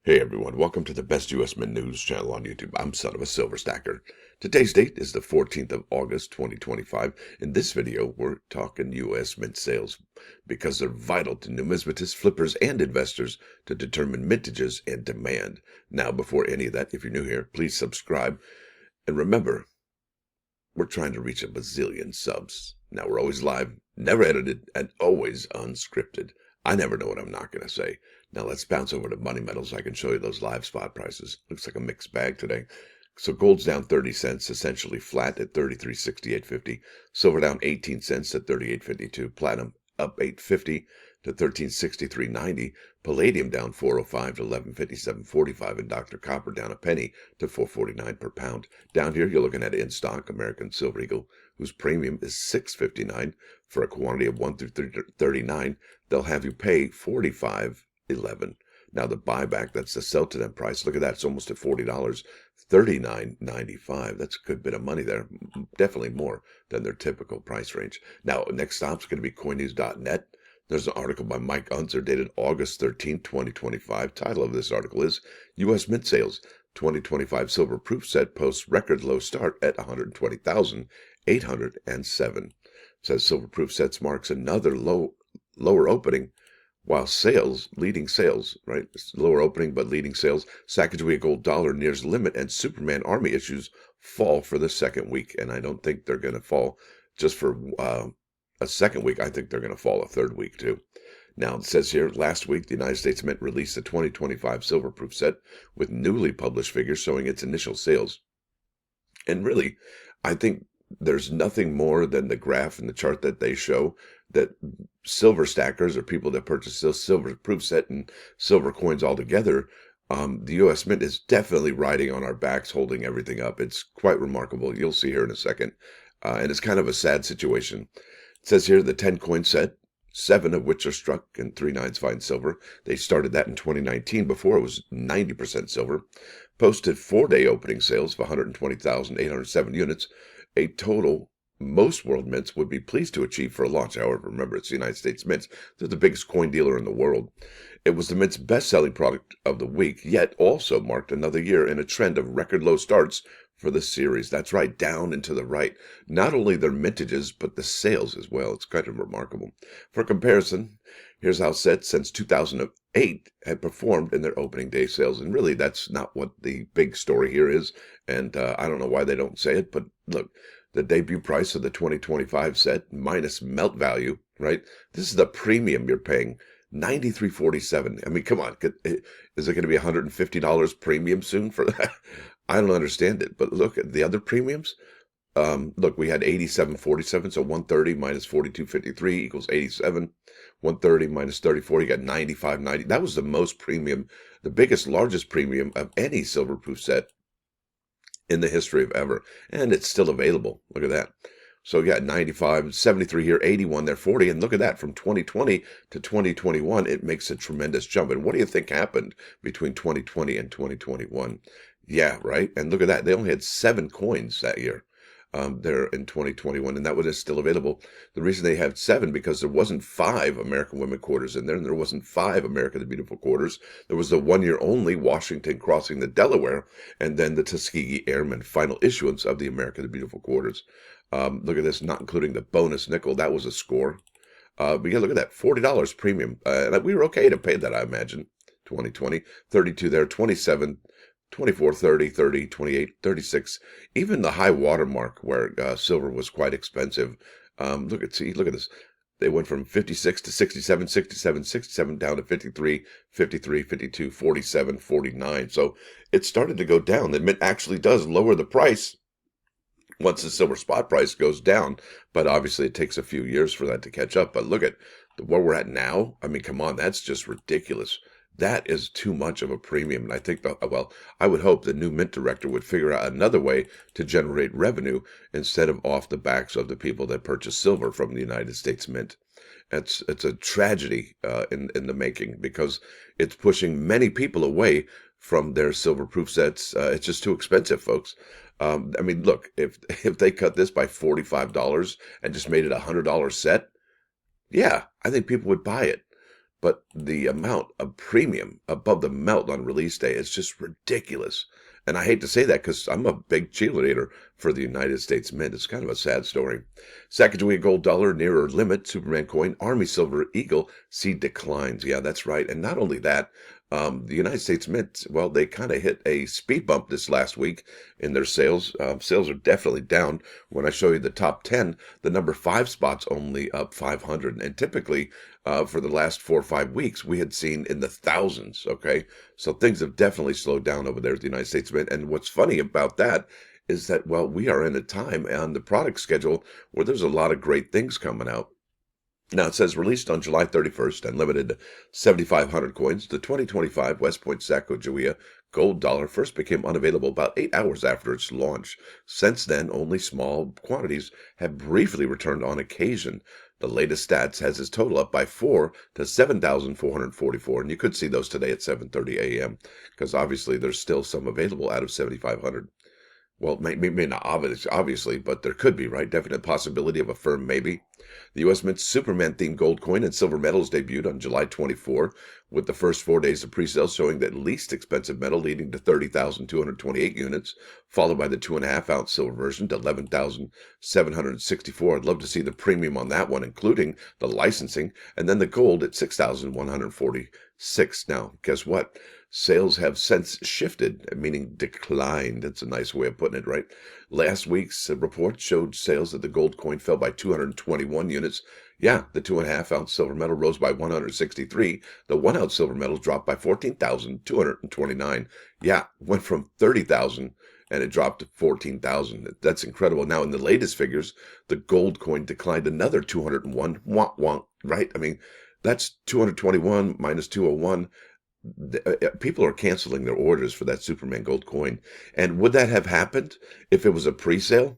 Hey everyone, welcome to the best U.S. Mint news channel on YouTube. I'm Son of a Silver Stacker. Today's date is the 14th of August, 2025. In this video, we're talking U.S. Mint sales because they're vital to numismatists, flippers, and investors to determine mintages and demand. Now, before any of that, if you're new here, please subscribe. And remember, we're trying to reach a bazillion subs. Now, we're always live, never edited, and always unscripted. I never know what I'm not going to say. Now let's bounce over to Money Metals so I can show you those live spot prices. Looks like a mixed bag today. So gold's down 30 cents, essentially flat at 33.6850. Silver down 18 cents at 38.52. Platinum up 8.50 to 13.6390. Palladium down 4.05 to 11.5745. And Dr. Copper down a penny to 4.49 per pound. Down here, you're looking at in stock American Silver Eagle, whose premium is 6.59 for a quantity of 1 through 39. They'll have you pay 45.11. Now the buyback, that's the sell to them price. Look at that. It's almost at $40, $39.95. That's a good bit of money there. Definitely more than their typical price range. Now, next stop's going to be coinnews.net. There's an article by Mike Unser dated August 13, 2025. Title of this article is U.S. Mint Sales 2025 Silver Proof Set posts record low start at 120,807. Says silver proof sets marks another lower opening, while leading sales, right? It's lower opening, but leading sales. Sacagawea gold dollar nears limit, and Superman Army issues fall for the second week. And I don't think they're going to fall just for a second week. I think they're going to fall a third week too. Now it says here, last week, the United States Mint released the 2025 silver proof set with newly published figures showing its initial sales. And really, I think there's nothing more than the graph and the chart that they show that silver stackers or people that purchase this silver proof set and silver coins all together, the U.S. Mint is definitely riding on our backs, holding everything up. It's quite remarkable. You'll see here in a second. And it's kind of a sad situation. It says here the 10 coin set, 7 of which are struck and 3 nines fine silver. They started that in 2019 before it was 90% silver. Posted 4-day opening sales of 120,807 units, a total most world mints would be pleased to achieve for a launch. However, remember, it's the United States Mints. They're the biggest coin dealer in the world. It was the Mint's best-selling product of the week, yet also marked another year in a trend of record low starts for the series. That's right, down and to the right. Not only their mintages, but the sales as well. It's kind of remarkable. For comparison, here's how sets since 2008 had performed in their opening day sales. And really, that's not what the big story here is. And I don't know why they don't say it, but look, the debut price of the 2025 set minus melt value, right? This is the premium you're paying, $93.47. I mean, come on, is it going to be $150 premium soon for that? I don't understand it, but look at the other premiums. Look, we had 87.47, so 130 minus 42.53 equals 87. 130 minus 34, you got 95.90. That was the most premium, the biggest, largest premium of any silver proof set in the history of ever, and it's still available. Look at that. So you got 95, 73 here, 81 there, 40, and look at that. From 2020 to 2021, it makes a tremendous jump. And what do you think happened between 2020 and 2021? Yeah, right. And look at that. They only had 7 coins that year. There in 2021, and that one is still available. The reason they have 7 because there wasn't 5 American Women quarters in there, and there wasn't 5 America the Beautiful quarters. There was the 1 year only Washington crossing the Delaware, and then the Tuskegee Airmen final issuance of the America the Beautiful quarters. Look at this, not including the bonus nickel. That was a score. But yeah, look at that, $40 premium. And we were okay to pay that, I imagine. 2020, 32 there, 27. 24, 30, 30, 28, 36, even the high water mark where silver was quite expensive. Look at this. They went from 56 to 67, 67, 67 down to 53, 53, 52, 47, 49. So it started to go down. The Mint actually does lower the price once the silver spot price goes down, but obviously it takes a few years for that to catch up. But look at where we're at now. I mean, come on, that's just ridiculous. That is too much of a premium. And I think, I would hope the new Mint director would figure out another way to generate revenue instead of off the backs of the people that purchase silver from the United States Mint. It's a tragedy in the making because it's pushing many people away from their silver proof sets. It's just too expensive, folks. I mean, look, if they cut this by $45 and just made it a $100 set, yeah, I think people would buy it. but the amount of premium above the melt on release day is just ridiculous. And I hate to say that because I'm a big cheerleader for the United States Mint. It's kind of a sad story. Sacagawea Gold Dollar nearer limit, Superman coin, Army Silver Eagle see declines. Yeah, that's right. And not only that, the United States Mint, well, they kind of hit a speed bump this last week in their sales. Sales are definitely down. When I show you the top 10, the number 5 spot's only up 500. And typically, for the last 4 or 5 weeks, we had seen in the thousands, okay? So things have definitely slowed down over there at the United States Mint. And what's funny about that is that, well, we are in a time on the product schedule where there's a lot of great things coming out. Now, it says released on July 31st and limited to 7,500 coins, the 2025 West Point Sacagawea Gold Dollar first became unavailable about 8 hours after its launch. Since then, only small quantities have briefly returned on occasion. The latest stats has its total up by 4 to 7,444, and you could see those today at 7:30 a.m. because obviously there's still some available out of 7,500. Well, maybe not obviously, but there could be, right? Definite possibility of a firm maybe. The U.S. Mint Superman-themed gold coin and silver medals debuted on July 24, with the first 4 days of pre-sales showing that least expensive metal leading to 30,228 units, followed by the 2.5-ounce silver version to 11,764. I'd love to see the premium on that one, including the licensing, and then the gold at 6,146. Now, guess what? Sales have since shifted, meaning declined. That's a nice way of putting it, right? Last week's report showed sales of the gold coin fell by 221 units. Yeah, the 2.5-ounce silver medal rose by 163. The 1-ounce silver medal dropped by 14,229. Yeah, went from 30,000 and it dropped to 14,000. That's incredible. Now, in the latest figures, the gold coin declined another 201. Wonk, wonk, right? I mean, that's 221 minus 201. People are canceling their orders for that Superman gold coin. And would that have happened if it was a pre-sale?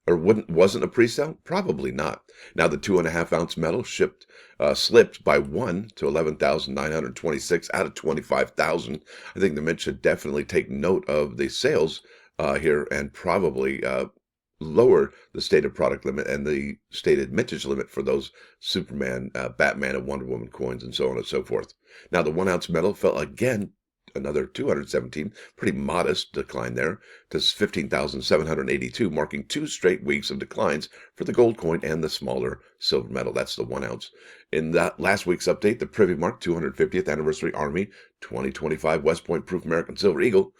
Or wasn't a pre-sale? Probably not. Now the 2.5-ounce metal slipped by 1 to 11,926 out of 25,000. I think the Mint should definitely take note of the sales here and probably lower the stated product limit and the stated mintage limit for those Superman, Batman, and Wonder Woman coins and so on and so forth. Now, the 1-ounce metal fell again, another 217, pretty modest decline there, to 15,782, marking 2 straight weeks of declines for the gold coin and the smaller silver metal. That's the 1-ounce. In that last week's update, the Privy Mark 250th Anniversary Army 2025 West Point Proof American Silver Eagle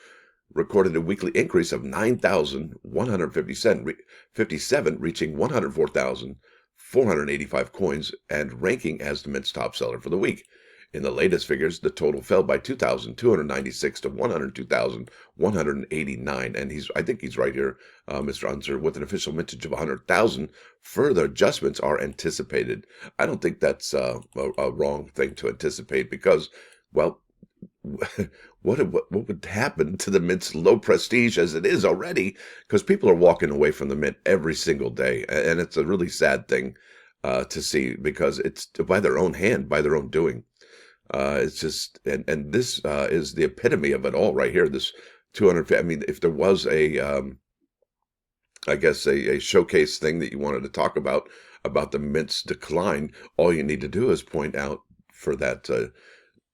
recorded a weekly increase of 9,157, reaching 104,485 coins and ranking as the Mint's top seller for the week. In the latest figures, the total fell by 2,296 to 102,189, and I think he's right here, Mr. Unser, with an official mintage of 100,000. Further adjustments are anticipated. I don't think that's a wrong thing to anticipate because, well, what would happen to the Mint's low prestige as it is already? Because people are walking away from the Mint every single day, and it's a really sad thing to see because it's by their own hand, by their own doing. It's just, and this is the epitome of it all right here. This 250. I mean, if there was I guess a showcase thing that you wanted to talk about the Mint's decline, all you need to do is point out for that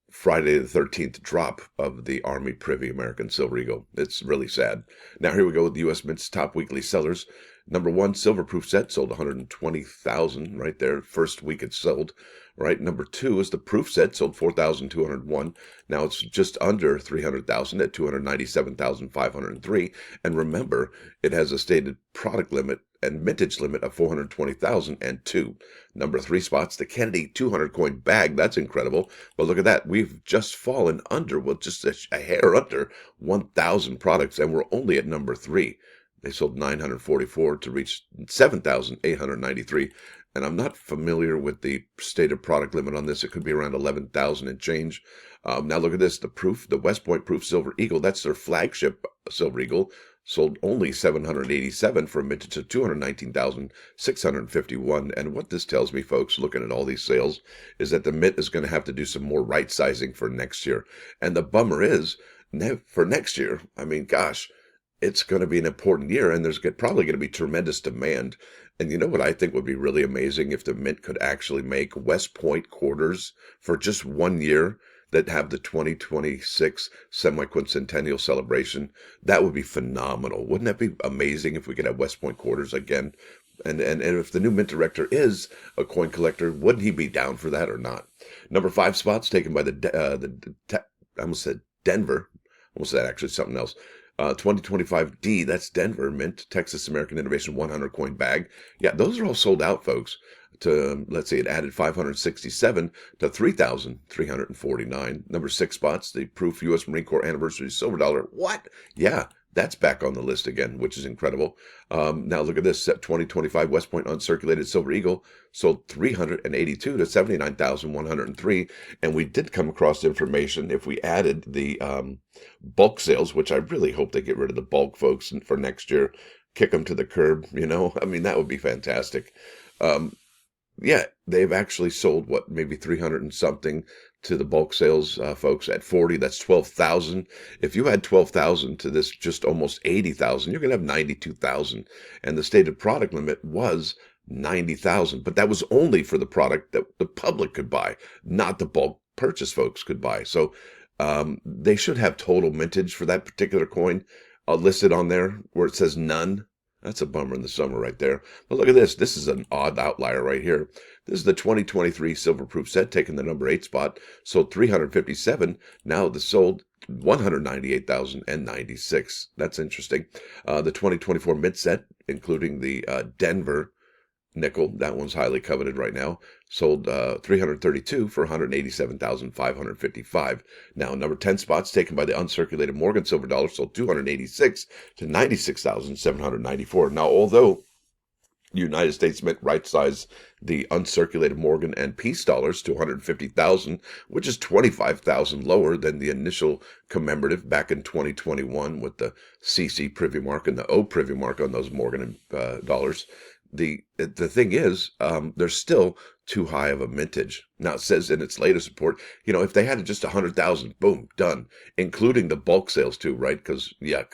Friday the 13th drop of the Army Privy American Silver Eagle. It's really sad. Now here we go with the U.S. Mint's top weekly sellers. Number 1, silver proof set, sold 120,000 right there. First week it sold. Right. Number 2 is the proof set, sold 4,201. Now it's just under 300,000 at 297,503. And remember, it has a stated product limit and mintage limit of 420,002. Number 3 spots, the Kennedy 200 coin bag. That's incredible. But look at that. We've just fallen under, well, just a hair under 1,000 products, and we're only at number 3. They sold 944 to reach 7,893. And I'm not familiar with the stated product limit on this. It could be around 11,000 and change. Now look at this. The West Point Proof Silver Eagle, that's their flagship Silver Eagle, sold only 787 for a mintage of 219,651. And what this tells me, folks, looking at all these sales, is that the Mint is going to have to do some more right sizing for next year. And the bummer is, for next year, I mean, gosh, it's going to be an important year, and there's probably going to be tremendous demand. And you know what I think would be really amazing if the Mint could actually make West Point quarters for just 1 year that have the 2026 semi-quincentennial celebration. That would be phenomenal. Wouldn't that be amazing if we could have West Point quarters again? And if the new Mint director is a coin collector, wouldn't he be down for that or not? Number 5 spots taken by I almost said Denver. Almost said actually something else. 2025D, that's Denver Mint, Texas American Innovation 100 coin bag. Yeah, those are all sold out, folks. To, let's see, it added 567 to 3,349. Number 6 spots, the Proof U.S. Marine Corps Anniversary Silver Dollar. What? Yeah, that's back on the list again, which is incredible. Now look at this, 2025 West Point Uncirculated Silver Eagle sold 382 to 79,103. And we did come across information, if we added the bulk sales, which I really hope they get rid of the bulk, folks, and for next year, kick them to the curb, I mean, that would be fantastic. Yeah, they've actually sold, what, maybe 300 and something to the bulk sales, folks, at 40. That's 12,000. If you add 12,000 to this just almost 80,000, you're going to have 92,000. And the stated product limit was 90,000. But that was only for the product that the public could buy, not the bulk purchase folks could buy. So they should have total mintage for that particular coin listed on there where it says none. That's a bummer in the summer right there. But look at this. This is an odd outlier right here. This is the 2023 Silver Proof set, taking the number 8 spot. Sold 357. Now the sold 198,096. That's interesting. The 2024 Mint set, including the Denver nickel, that one's highly coveted right now, sold 332 for 187,555. Now, number 10 spots taken by the uncirculated Morgan silver dollar sold 286 to 96,794. Now, although United States Mint right-sized the uncirculated Morgan and Peace dollars to 150,000, which is 25,000 lower than the initial commemorative back in 2021 with the CC privy mark and the O privy mark on those Morgan dollars. The thing is, they're still too high of a mintage. Now, it says in its latest report, if they had just 100,000, boom, done, including the bulk sales too, right? Because, yuck.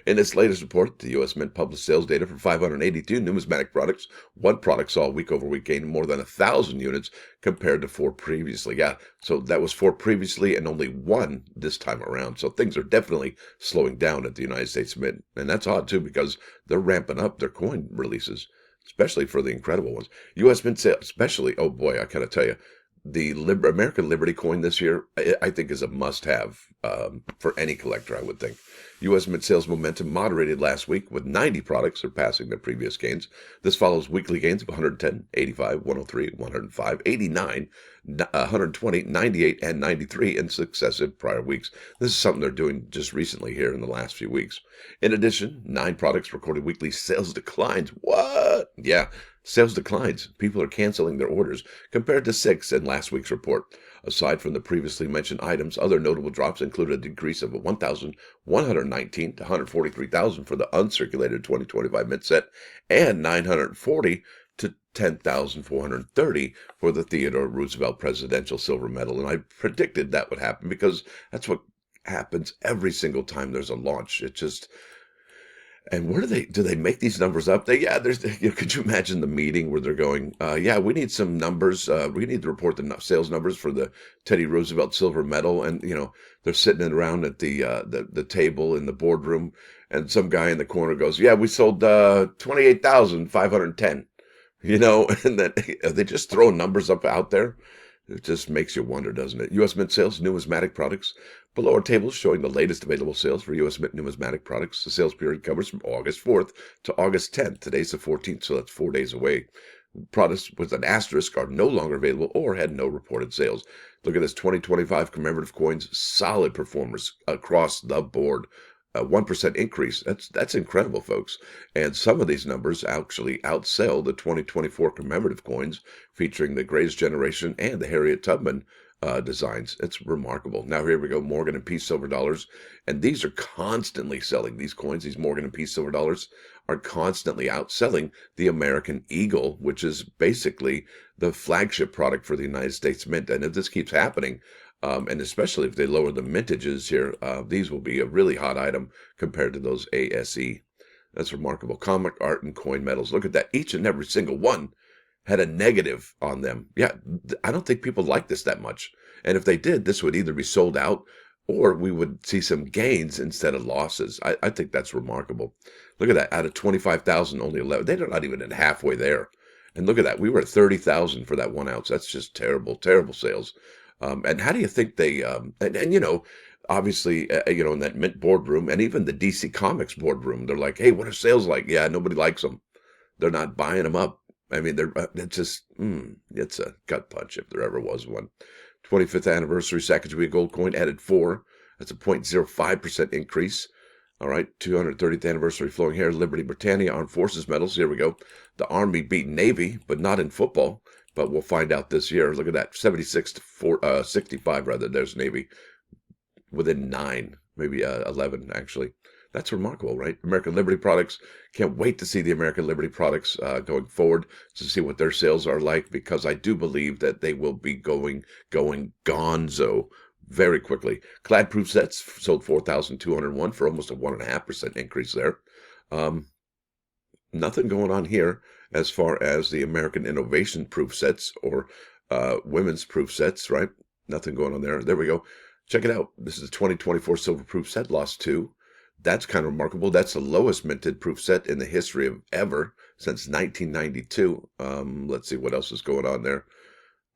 In its latest report, the U.S. Mint published sales data for 582 numismatic products. One product saw a week-over-week gain of more than 1,000 units compared to 4 previously. Yeah, so that was 4 previously and only 1 this time around. So things are definitely slowing down at the United States Mint. And that's odd, too, because they're ramping up their coin releases, especially for the incredible ones. U.S. Mint sales, especially, oh boy, I gotta tell you, the American Liberty coin this year, I think, is a must-have for any collector, I would think. U.S. Mint sales momentum moderated last week with 90 products surpassing their previous gains. This follows weekly gains of 110, 85, 103, 105, 89, 120, 98, and 93 in successive prior weeks. This is something they're doing just recently here in the last few weeks. In addition, 9 products recorded weekly sales declines. What? Yeah, sales declines. People are canceling their orders compared to 6 in last week's report. Aside from the previously mentioned items, other notable drops include a decrease of 1,119 to 143,000 for the uncirculated 2025 Mint set and 940 to 10,430 for the Theodore Roosevelt Presidential Silver Medal. And I predicted that would happen because that's what happens every single time there's a launch. It just... And where do they make these numbers up? Could you imagine the meeting where they're going, yeah, we need some numbers. We need to report the sales numbers for the Teddy Roosevelt Silver Medal. And, they're sitting around at the table in the boardroom. And some guy in the corner goes, yeah, we sold 28,510, and then are they just throwing numbers up out there? It just makes you wonder, doesn't it? U.S. Mint sales, numismatic products. Below are tables showing the latest available sales for U.S. Mint numismatic products. The sales period covers from August 4th to August 10th. Today's the 14th, so that's 4 days away. Products with an asterisk are no longer available or had no reported sales. Look at this 2025 commemorative coins, solid performers across the board. A 1% increase. That's incredible, folks. And some of these numbers actually outsell the 2024 commemorative coins featuring the Greatest Generation and the Harriet Tubman designs. It's remarkable. Now here we go, Morgan and Peace silver dollars. And these are constantly selling. These coins, these Morgan and Peace silver dollars, are constantly outselling the American Eagle, which is basically the flagship product for the United States Mint. And if this keeps happening, And especially if they lower the mintages here, these will be a really hot item compared to those ASE. That's remarkable. Comic art and coin metals. Look at that. Each and every single one had a negative on them. Yeah, I don't think people like this that much. And if they did, this would either be sold out or we would see some gains instead of losses. I think that's remarkable. Look at that. Out of 25,000, only 11. They're not even at halfway there. And look at that. We were at 30,000 for that 1 ounce. That's just terrible, terrible sales. And how do you think they, and you know, obviously, you know, in that Mint boardroom and even the DC Comics boardroom, they're like, hey, what are sales like? Yeah, nobody likes them. They're not buying them up. I mean, it's just, it's a gut punch if there ever was one. 25th anniversary Sacagawea gold coin added 4. That's a 0.05% increase. All right, 230th anniversary flowing hair, Liberty Britannia Armed Forces medals. Here we go. The Army beat Navy, but not in football. But we'll find out this year. Look at that, 76 to 65 rather. There's Navy within 9, maybe 11 actually. That's remarkable, right? American Liberty products. Can't wait to see the American Liberty products going forward to see what their sales are like, because I do believe that they will be going gonzo very quickly. Clad proof sets sold 4,201 for almost a 1.5% increase there. Nothing going on here as far as the American Innovation proof sets or women's proof sets, right? Nothing going on there. There we go. Check it out. This is a 2024 silver proof set, lost 2. That's kind of remarkable. That's the lowest minted proof set in the history of ever since 1992. Let's see what else is going on there.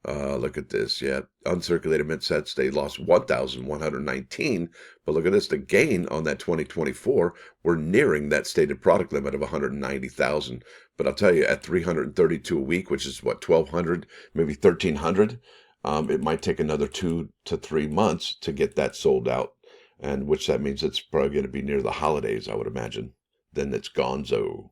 Look at this. Yeah, uncirculated mint sets, they lost 1,119. But look at this. The gain on that 2024, we're nearing that stated product limit of 190,000. But I'll tell you, at 332 a week, which is what, 1,200, maybe 1,300, it might take another 2 to 3 months to get that sold out. And which that means it's probably going to be near the holidays, I would imagine. Then it's gonzo.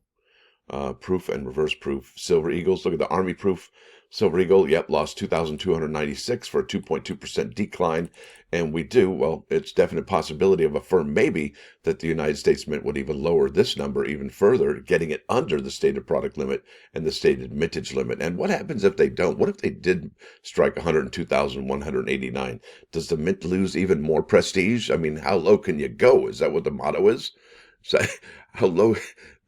Proof and reverse proof. Silver Eagles. Look at the Army proof. Silver Eagle, yep, lost 2,296 for a 2.2% decline. And we do, well, it's definite possibility of a firm maybe that the United States Mint would even lower this number even further, getting it under the stated product limit and the stated mintage limit. And what happens if they don't? What if they did strike 102,189? Does the Mint lose even more prestige? I mean, how low can you go? Is that what the motto is? So, how low?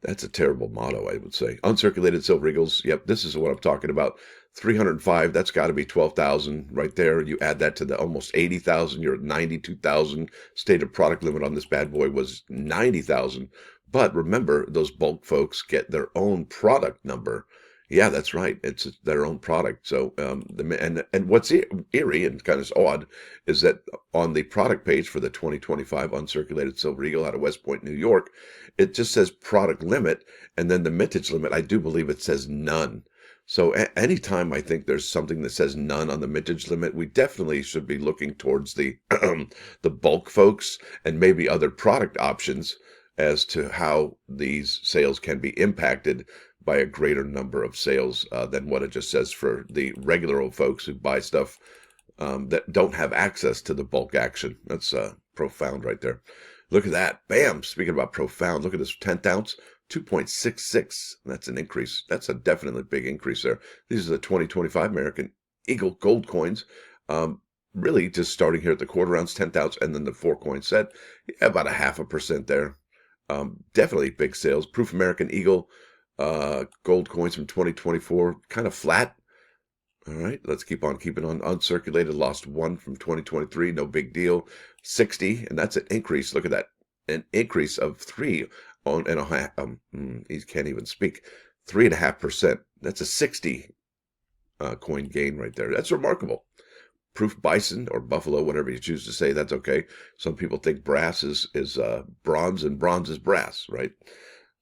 That's a terrible motto, I would say. Uncirculated Silver Eagles. Yep, this is what I'm talking about. 305, that's got to be 12,000 right there. You add that to the almost 80,000, you're at 92,000. Stated product limit on this bad boy was 90,000. But remember, those bulk folks get their own product number. Yeah, that's right. It's their own product. So, and what's eerie and kind of odd is that on the product page for the 2025 uncirculated Silver Eagle out of West Point, New York, it just says product limit, and then the mintage limit, I do believe it says none. So anytime I think there's something that says none on the mintage limit, we definitely should be looking towards the the bulk folks and maybe other product options as to how these sales can be impacted by a greater number of sales than what it just says for the regular old folks who buy stuff that don't have access to the bulk action. That's profound right there. Look at that. Bam. Speaking about profound, look at this 10th ounce. 2.66. That's an increase. That's a definitely big increase there. These are the 2025 American Eagle gold coins. Really just starting here at the quarter ounce, 10th ounce, and then the 4-coin set. Yeah, about 0.5% there. Definitely big sales. Proof American Eagle gold coins from 2024, kind of flat. All right, let's keep on keeping on. Uncirculated, lost 1 from 2023. No big deal. 60, and that's an increase. Look at that. An increase of 3 on and a half. He can't even speak. 3.5%. That's a 60 coin gain right there. That's remarkable. Proof bison or buffalo, whatever you choose to say, that's okay. Some people think brass is bronze and bronze is brass, right?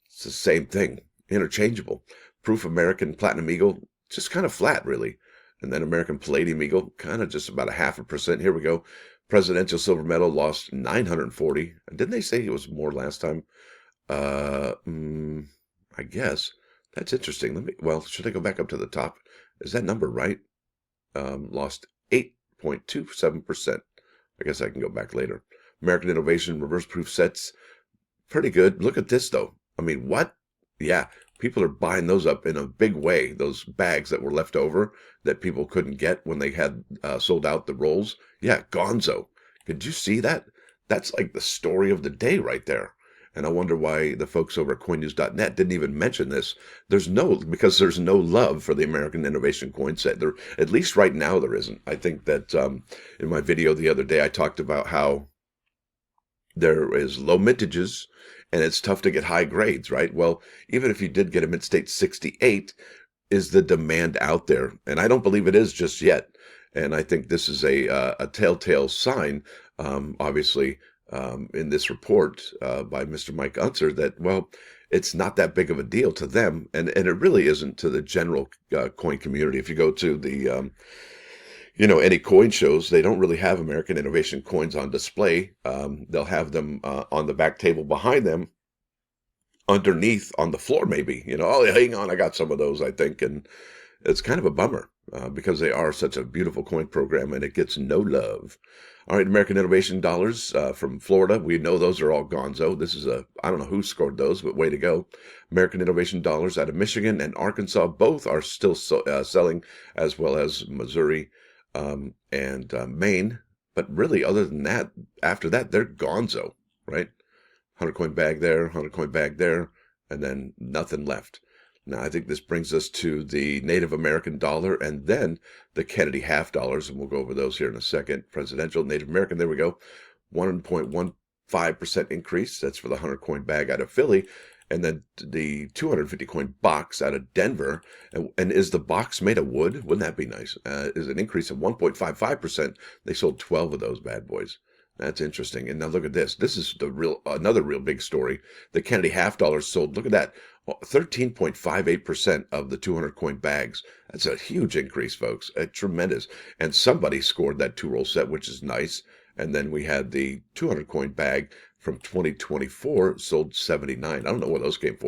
It's the same thing, interchangeable. Proof American Platinum Eagle, just kind of flat, really. And then American Palladium Eagle, kind of just about 0.5%. Here we go. Presidential Silver Medal lost 940. Didn't they say it was more last time? I guess. That's interesting. Well, should I go back up to the top? Is that number right? Lost 8.27%. I guess I can go back later. American Innovation reverse proof sets. Pretty good. Look at this, though. I mean, what? Yeah, People are buying those up in a big way. Those bags that were left over that people couldn't get when they had sold out the rolls. Yeah, gonzo. Did you see that? That's like the story of the day right there. And I wonder why the folks over at coinnews.net didn't even mention this. Because there's no love for the American Innovation Coin set. There, at least right now, there isn't. I think that in my video the other day, I talked about how there is low mintages and it's tough to get high grades, right? Well, even if you did get a mint state 68, is the demand out there? And I don't believe it is just yet. And I think this is a telltale sign, obviously, in this report by Mr. Mike Unser that, well, it's not that big of a deal to them. And it really isn't to the general coin community. If you go to the any coin shows, they don't really have American Innovation coins on display. They'll have them on the back table behind them, underneath on the floor, maybe. Oh, hang on, I got some of those, I think. And it's kind of a bummer because they are such a beautiful coin program and it gets no love. All right, American Innovation dollars from Florida. We know those are all gonzo. This is I don't know who scored those, but way to go. American Innovation dollars out of Michigan and Arkansas, both are still selling, as well as Missouri and Maine. But really, other than that, after that, they're gonzo, right? 100 coin bag there, 100 coin bag there, and then nothing left. Now, I think this brings us to the Native American dollar and then the Kennedy half dollars, and we'll go over those here in a second. Presidential Native American, there we go. 1.15% increase. That's for the 100 coin bag out of Philly. And then the 250 coin box out of Denver. And is the box made of wood? Wouldn't that be nice? Is an increase of 1.55%. They sold 12 of those bad boys. That's interesting. And now look at this. This is another real big story. The Kennedy half dollar sold, look at that, 13.58% of the 200 coin bags. That's a huge increase, folks. Tremendous. And somebody scored that 2-roll set, which is nice. And then we had the 200 coin bag from 2024 sold 79. I don't know where those came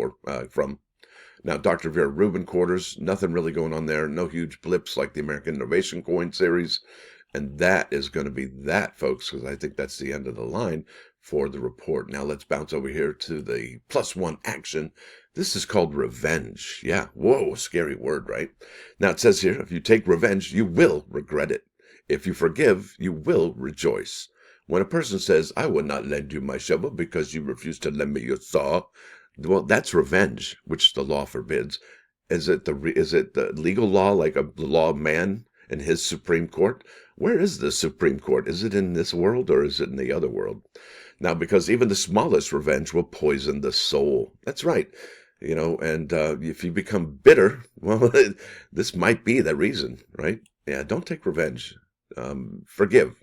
from. Now, Dr. Vera Rubin quarters, nothing really going on there. No huge blips like the American Innovation Coin series. And that is going to be that, folks, because I think that's the end of the line for the report. Now, let's bounce over here to the +1 action. This is called revenge. Yeah, whoa, scary word, right? Now, it says here, if you take revenge, you will regret it. If you forgive, you will rejoice. When a person says, I will not lend you my shovel because you refuse to lend me your saw, well, that's revenge, which the law forbids. Is it the legal law, like the law of man and his Supreme Court? Where is the Supreme Court? Is it in this world or is it in the other world? Now, because even the smallest revenge will poison the soul. That's right. And if you become bitter, well, this might be the reason, right? Yeah, don't take revenge. Forgive.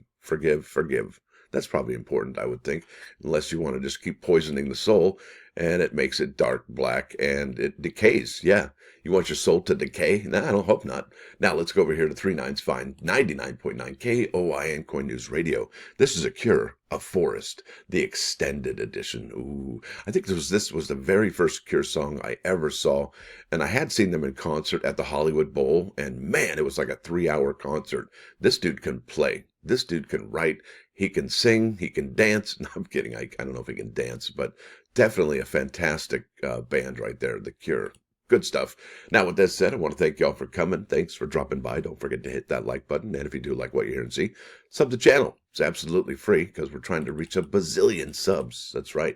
That's probably important, I would think, unless you want to just keep poisoning the soul and it makes it dark black and it decays. Yeah. You want your soul to decay? No, I don't hope not. Now let's go over here to 39's Fine 99.9 KOIN Coin News Radio. This is A Cure, A Forest, the extended edition. Ooh, I think this was the very first Cure song I ever saw. And I had seen them in concert at the Hollywood Bowl. And man, it was like a 3-hour concert. This dude can play. This dude can write. He can sing. He can dance. No, I'm kidding. I don't know if he can dance, but definitely a fantastic band right there, The Cure. Good stuff. Now, with that said, I want to thank y'all for coming. Thanks for dropping by. Don't forget to hit that like button. And if you do like what you hear and see, sub the channel. It's absolutely free because we're trying to reach a bazillion subs. That's right.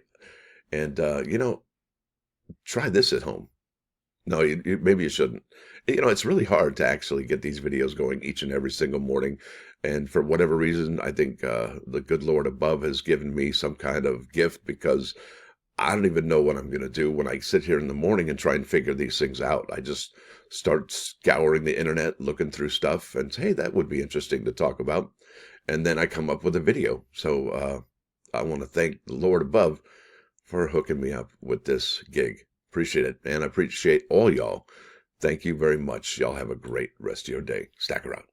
And, try this at home. No, maybe you shouldn't. It's really hard to actually get these videos going each and every single morning. And for whatever reason, I think the good Lord above has given me some kind of gift because I don't even know what I'm going to do when I sit here in the morning and try and figure these things out. I just start scouring the internet, looking through stuff and say, hey, that would be interesting to talk about. And then I come up with a video. So I want to thank the Lord above for hooking me up with this gig. Appreciate it. And I appreciate all y'all. Thank you very much. Y'all have a great rest of your day. Stacker out.